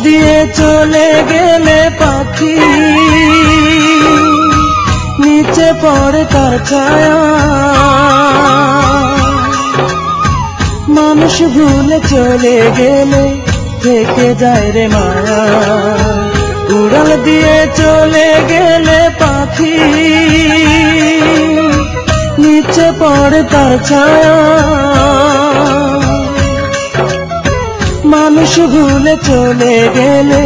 দিয়ে চলে গেলে পাখি নিচে পড়ে তার ছায়া, মানুষ ভুলে চলে গেলে থেকে যায় রে মায়া। উড়াল দিয়ে চলে গেলে পাখি নিচে পড়ে তার ছায়া, মানুষ ভুলে চলে গেলে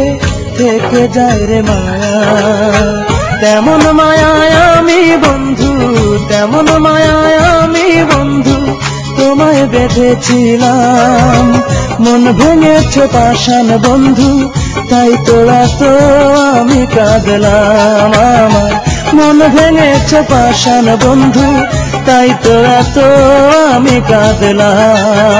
থেকে যায় রে মায়া। তেমন মায়ায় আমি বন্ধু, তেমন মায়ায় আমি বন্ধু তোমায় বেঁধেছিলাম। মন ভেঙেছ পাষাণ বন্ধু, তাই তোরা তো আমি কাঁদলাম। আমার মন ভেঙেছ পাষাণ বন্ধু, তাই তোরা তো আমি কাঁদলাম।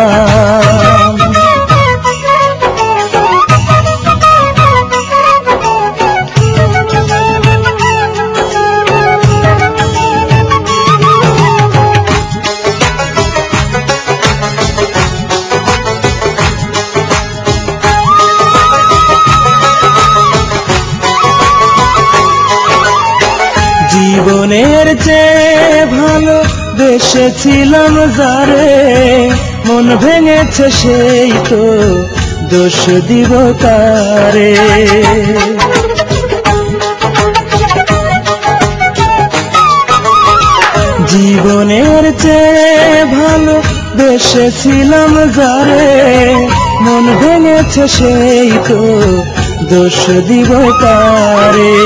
জীবনের চেয়ে ভালো বেসেছিলাম যারে, মন ভেঙেছে সেই তো দোষ দিব কারে। জীবনের চেয়ে ভালো বেসেছিলাম যারে, মন ভেঙেছে সেই তো দোষ দিব কারে।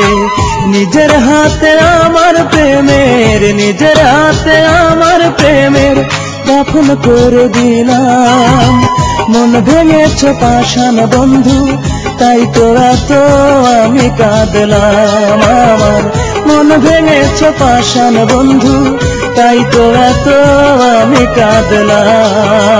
নিজের হাতে আমার প্রেমের, নিজের হাতে আমার প্রেমের দাফন করে দিলাম। মন ভেঙেছ পাষাণ বন্ধু, তাই তোরা তো আমি কাঁদলাম। আমার মন ভেঙেছ পাষাণ বন্ধু, তাই তোরা তো আমি কাঁদলাম।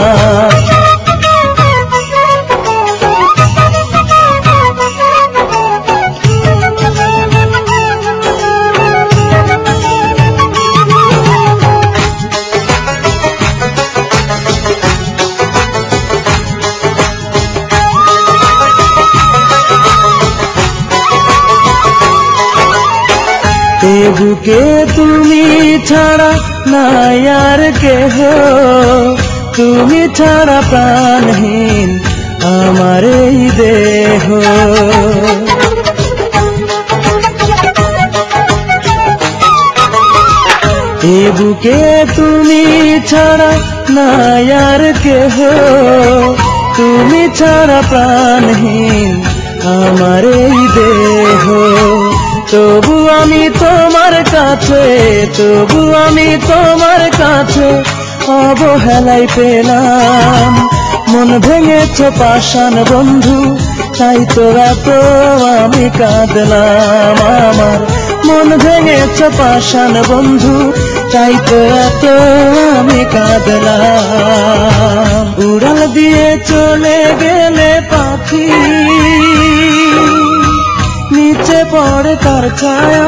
এ বুকে তুমি ছাড়া নাই আর কেহ, তুমি ছাড়া প্রাণহীন আমার এই দেহ। এ বুকে তুমি ছাড়া নাই আর কেহ, তুমি ছাড়া প্রাণহীন আমার এই দেহ। তবু আমি তোমার কাছে, তবু আমি তোমার কাছে অবহেলায় পেলাম। মন ভেঙেছ পাষাণ বন্ধু, তাই তোরা তো আমি কাঁদলাম। আমার মন ভেঙেছ পাষাণ বন্ধু, তাই তোরা তো আমি কাঁদলাম। উড়াল দিয়ে চলে গেলে পাখি নিচে পড়ে তার ছায়া,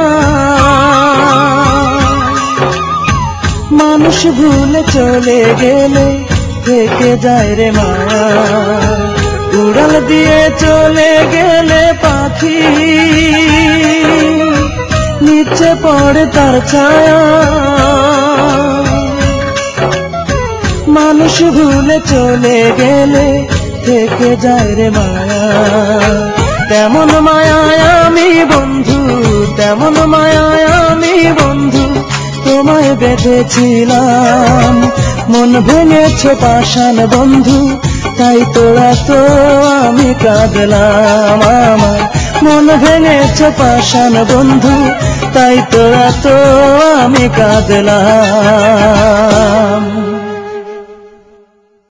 মানুষ ভুলে চলে গেলে থেকে যায় রে মায়া। উড়াল দিয়ে চলে গেলে পাখি নিচে পড়ে তার ছায়া, মানুষ ভুলে চলে গেলে থেকে যায় রে মায়া। তেমন মায়ায় আমি বন্ধু, তেমন মায়ায় আমি বন্ধু তোমায় বেঁধেছিলাম। মন ভেঙেছ পাষাণ বন্ধু, তাই তোরা তো আমি কাঁদলাম। আমার মন ভেঙেছ পাষাণ বন্ধু, তাই তোরা তো আমি কাঁদলাম।